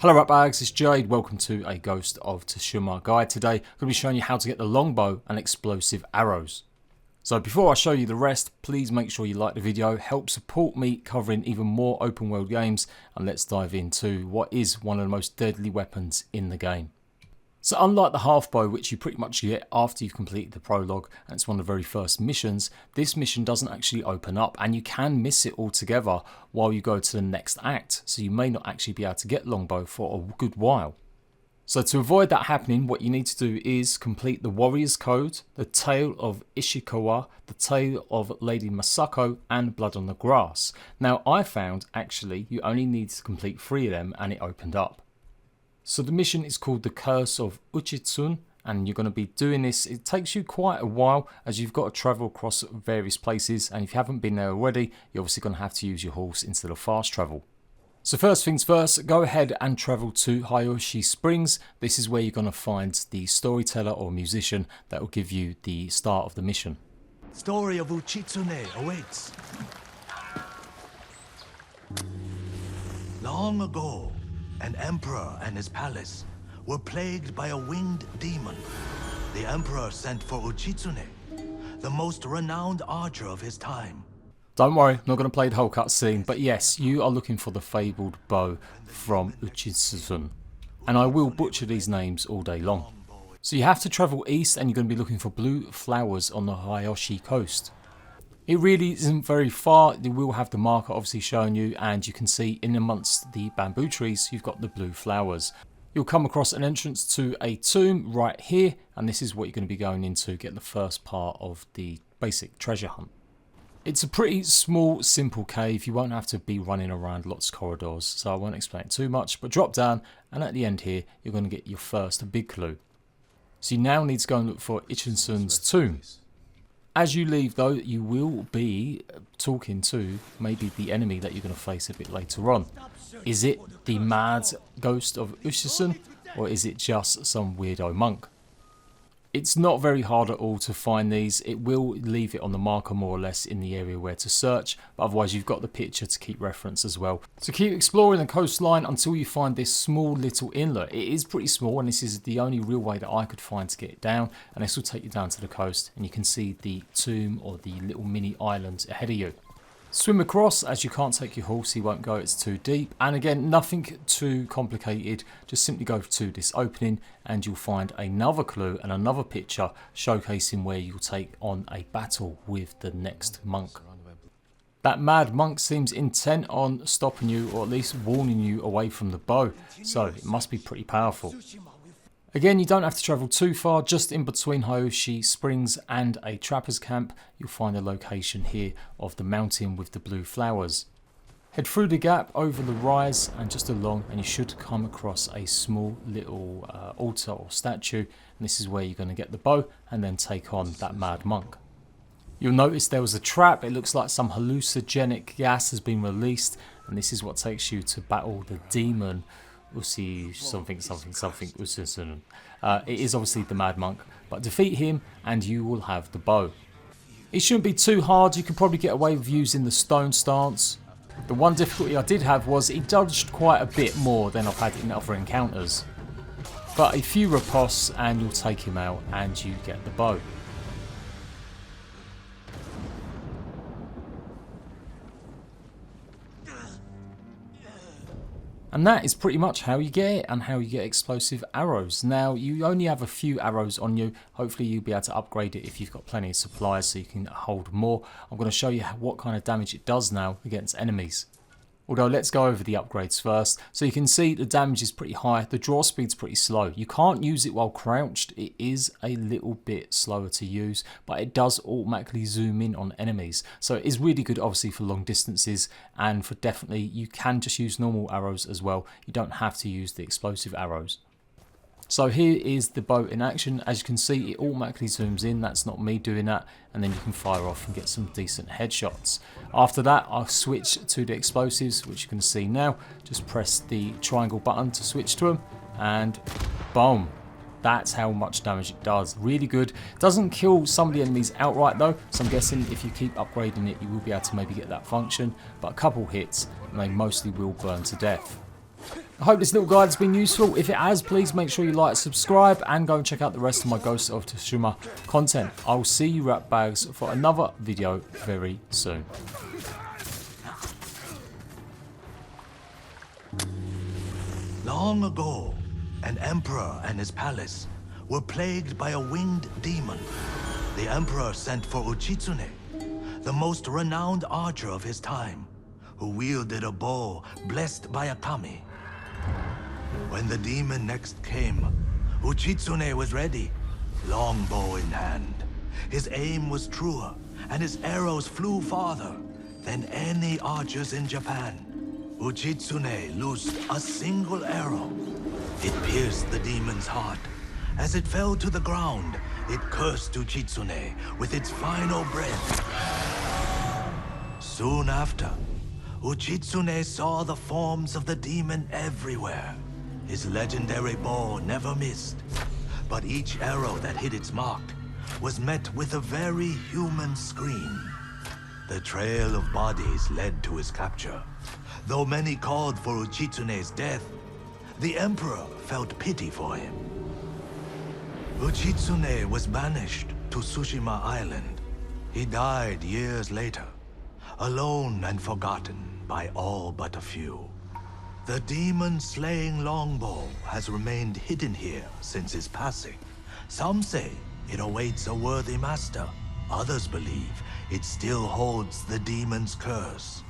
Hello ratbags, it's Jade. Welcome to a Ghost of Tsushima guide. Today I'm going to be showing you how to get the longbow and explosive arrows. So before I show you the rest, please make sure you like the video, help support me covering even more open world games, and let's dive into what is one of the most deadly weapons in the game. So unlike the half bow, which you pretty much get after you've completed the prologue and it's one of the very first missions, this mission doesn't actually open up and you can miss it altogether while you go to the next act, so you may not actually be able to get longbow for a good while. So to avoid that happening, what you need to do is complete the Warrior's Code, the Tale of Ishikawa, the Tale of Lady Masako, and Blood on the Grass. Now I found actually you only need to complete 3 of them and it opened up. So the mission is called the Curse of Uchitsun, and you're going to be doing this. It takes you quite a while as you've got to travel across various places, and if you haven't been there already, you're obviously going to have to use your horse instead of fast travel. So first things first, go ahead and travel to Hayoshi Springs. This is where you're going to find the storyteller or musician that will give you the start of the mission. Story of Uchitsune awaits. Long ago, an emperor and his palace were plagued by a winged demon. The emperor sent for Uchitsune, the most renowned archer of his time. Don't worry, I'm not going to play the whole cutscene, but yes, you are looking for the fabled bow from Uchitsun. And I will butcher these names all day long. So you have to travel east and you're going to be looking for blue flowers on the Hayoshi coast. It really isn't very far. They will have the marker obviously showing you, and you can see in amongst the bamboo trees you've got the blue flowers. You'll come across an entrance to a tomb right here, and this is what you're going to be going into to get the first part of the basic treasure hunt. It's a pretty small, simple cave. You won't have to be running around lots of corridors, so I won't explain it too much, but drop down and at the end here you're going to get your first big clue. So you now need to go and look for Ichitsun's tomb. As you leave though, you will be talking to maybe the enemy that you're going to face a bit later on. Is it the mad ghost of Uchitsun, or is it just some weirdo monk? It's not very hard at all to find these. It will leave it on the marker more or less in the area where to search, but otherwise you've got the picture to keep reference as well. So keep exploring the coastline until you find this small little inlet. It is pretty small, and this is the only real way that I could find to get it down, and this will take you down to the coast and you can see the tomb or the little mini island ahead of you. Swim across, as you can't take your horse, he won't go, it's too deep. And again, nothing too complicated, just simply go to this opening and you'll find another clue and another picture showcasing where you'll take on a battle with the next monk. That mad monk seems intent on stopping you, or at least warning you away from the bow, so it must be pretty powerful. Again, you don't have to travel too far, just in between Hayoshi Springs and a trapper's camp, you'll find the location here of the mountain with the blue flowers. Head through the gap over the rise and just along, and you should come across a small little altar or statue, and this is where you're going to get the bow and then take on that mad monk. You'll notice there was a trap. It looks like some hallucinogenic gas has been released, and this is what takes you to battle the demon. We'll see something. It is obviously the mad monk, but defeat him and you will have the bow. It shouldn't be too hard. You can probably get away with using the stone stance. The one difficulty I did have was he dodged quite a bit more than I've had in other encounters. But a few riposts and you'll take him out and you get the bow. And that is pretty much how you get it and how you get explosive arrows. Now, you only have a few arrows on you. Hopefully you'll be able to upgrade it if you've got plenty of supplies so you can hold more. I'm going to show you what kind of damage it does now against enemies. Although let's go over the upgrades first. So you can see the damage is pretty high, the draw speed's pretty slow. You can't use it while crouched, it is a little bit slower to use, but it does automatically zoom in on enemies. So it is really good obviously for long distances, and for definitely you can just use normal arrows as well. You don't have to use the explosive arrows. So here is the bow in action. As you can see, it automatically zooms in. That's not me doing that. And then you can fire off and get some decent headshots. After that, I'll switch to the explosives, which you can see now. Just press the triangle button to switch to them. And boom. That's how much damage it does. Really good. Doesn't kill some of the enemies outright though. So I'm guessing if you keep upgrading it, you will be able to maybe get that function. But a couple hits and they mostly will burn to death. I hope this little guide has been useful. If it has, please make sure you like, subscribe, and go and check out the rest of my Ghost of Tsushima content. I will see you rat bags for another video very soon. Long ago, an emperor and his palace were plagued by a winged demon. The emperor sent for Uchitsune, the most renowned archer of his time, who wielded a bow blessed by a kami. When the demon next came, Uchitsune was ready, longbow in hand. His aim was truer, and his arrows flew farther than any archers in Japan. Uchitsune loosed a single arrow. It pierced the demon's heart. As it fell to the ground, it cursed Uchitsune with its final breath. Soon after, Uchitsune saw the forms of the demon everywhere. His legendary bow never missed, but each arrow that hit its mark was met with a very human scream. The trail of bodies led to his capture. Though many called for Uchitsune's death, the emperor felt pity for him. Uchitsune was banished to Tsushima Island. He died years later, alone and forgotten by all but a few. The demon-slaying longbow has remained hidden here since his passing. Some say it awaits a worthy master. Others believe it still holds the demon's curse.